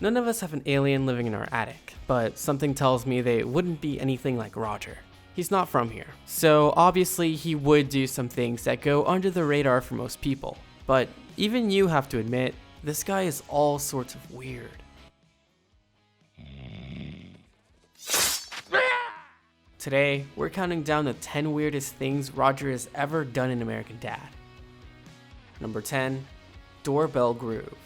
None of us have an alien living in our attic, but something tells me they wouldn't be anything like Roger. He's not from here, so obviously he would do some things that go under the radar for most people. But even you have to admit, this guy is all sorts of weird. Today, we're counting down the 10 weirdest things Roger has ever done in American Dad. Number 10, Doorbell Groove.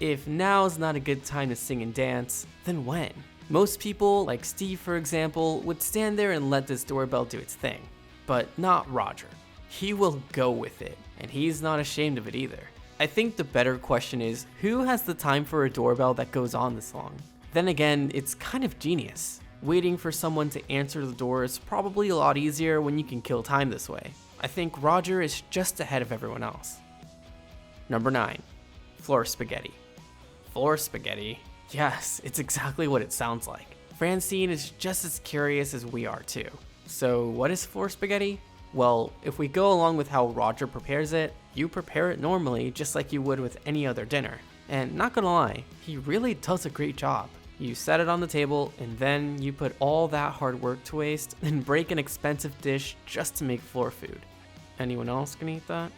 If now is not a good time to sing and dance, then when? Most people, like Steve for example, would stand there and let this doorbell do its thing. But not Roger. He will go with it, and he's not ashamed of it either. I think the better question is, who has the time for a doorbell that goes on this long? Then again, it's kind of genius. Waiting for someone to answer the door is probably a lot easier when you can kill time this way. I think Roger is just ahead of everyone else. Number 9, floor spaghetti. Floor spaghetti? Yes, it's exactly what it sounds like. Francine is just as curious as we are too. So what is floor spaghetti? Well, if we go along with how Roger prepares it, you prepare it normally just like you would with any other dinner. And not gonna lie, he really does a great job. You set it on the table and then you put all that hard work to waste and break an expensive dish just to make floor food. Anyone else can eat that?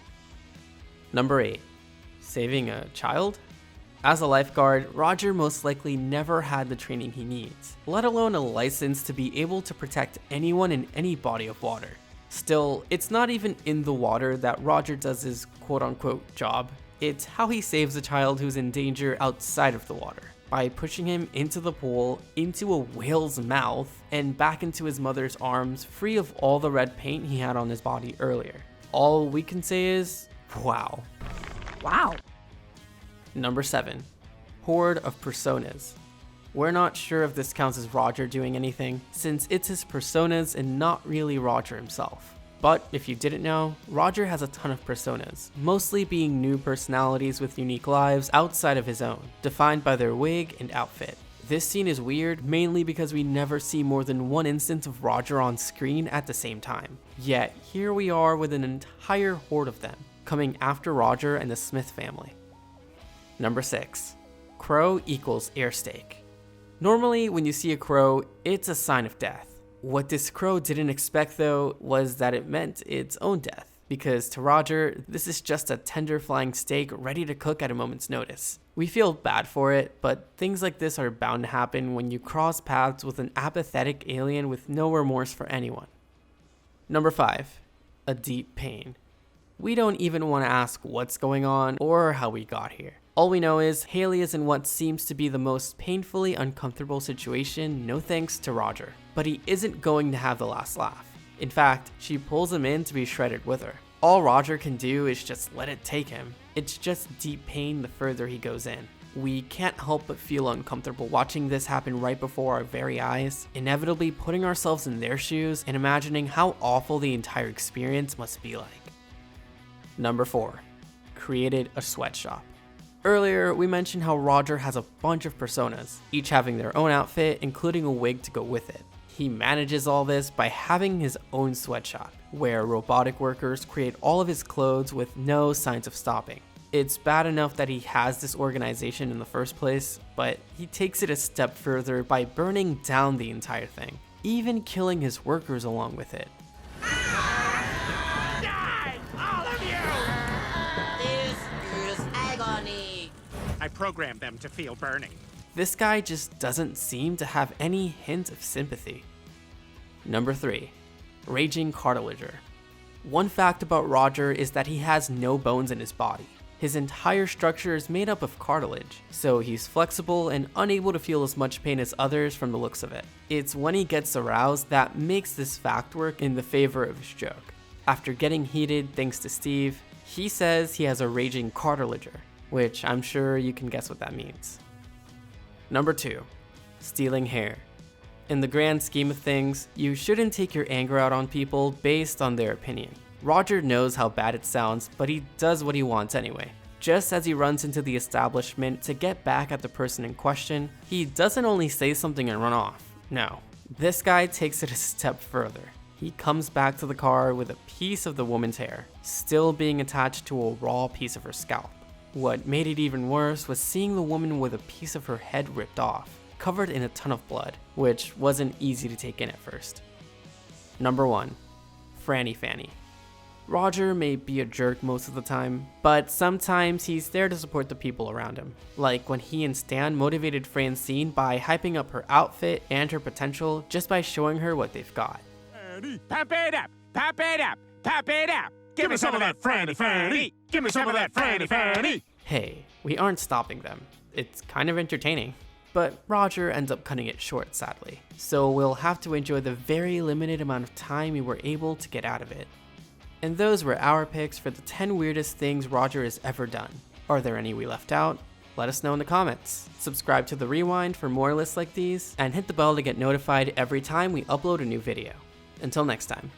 Number 8, saving a child? As a lifeguard, Roger most likely never had the training he needs, let alone a license to be able to protect anyone in any body of water. Still, it's not even in the water that Roger does his quote-unquote job. It's how he saves a child who's in danger outside of the water, by pushing him into the pool, into a whale's mouth, and back into his mother's arms, free of all the red paint he had on his body earlier. All we can say is, wow. Wow. Number 7, Horde of Personas. We're not sure if this counts as Roger doing anything, since it's his personas and not really Roger himself. But if you didn't know, Roger has a ton of personas, mostly being new personalities with unique lives outside of his own, defined by their wig and outfit. This scene is weird mainly because we never see more than one instance of Roger on screen at the same time. Yet here we are with an entire horde of them, coming after Roger and the Smith family. Number 6, crow equals air steak. Normally when you see a crow, it's a sign of death. What this crow didn't expect though was that it meant its own death, because to Roger, this is just a tender flying steak ready to cook at a moment's notice. We feel bad for it, but things like this are bound to happen when you cross paths with an apathetic alien with no remorse for anyone. Number 5, a deep pain. We don't even want to ask what's going on or how we got here. All we know is Haley is in what seems to be the most painfully uncomfortable situation, no thanks to Roger. But he isn't going to have the last laugh. In fact, she pulls him in to be shredded with her. All Roger can do is just let it take him. It's just deep pain the further he goes in. We can't help but feel uncomfortable watching this happen right before our very eyes, inevitably putting ourselves in their shoes and imagining how awful the entire experience must be like. Number 4, created a sweatshop. Earlier, we mentioned how Roger has a bunch of personas, each having their own outfit, including a wig to go with it. He manages all this by having his own sweatshop, where robotic workers create all of his clothes with no signs of stopping. It's bad enough that he has this organization in the first place, but he takes it a step further by burning down the entire thing, even killing his workers along with it. Die, all of you! This is agony. I programmed them to feel burning. This guy just doesn't seem to have any hint of sympathy. Number 3, raging Cartilager. One fact about Roger is that he has no bones in his body. His entire structure is made up of cartilage, so he's flexible and unable to feel as much pain as others from the looks of it. It's when he gets aroused that makes this fact work in the favor of his joke. After getting heated thanks to Steve, he says he has a raging Cartilager, which I'm sure you can guess what that means. Number 2, stealing hair. In the grand scheme of things, you shouldn't take your anger out on people based on their opinion. Roger knows how bad it sounds, but he does what he wants anyway. Just as he runs into the establishment to get back at the person in question, he doesn't only say something and run off. No, this guy takes it a step further. He comes back to the car with a piece of the woman's hair, still being attached to a raw piece of her scalp. What made it even worse was seeing the woman with a piece of her head ripped off, covered in a ton of blood, which wasn't easy to take in at first. Number 1. Franny Fanny. Roger may be a jerk most of the time, but sometimes he's there to support the people around him. Like when he and Stan motivated Francine by hyping up her outfit and her potential just by showing her what they've got. Pump it up, pump it up, pump it up. Give me some of that Franny Fanny. Give me some of that Franny Fanny. Hey, we aren't stopping them. It's kind of entertaining. But Roger ends up cutting it short, sadly. So we'll have to enjoy the very limited amount of time we were able to get out of it. And those were our picks for the 10 weirdest things Roger has ever done. Are there any we left out? Let us know in the comments. Subscribe to The Rewind for more lists like these, and hit the bell to get notified every time we upload a new video. Until next time.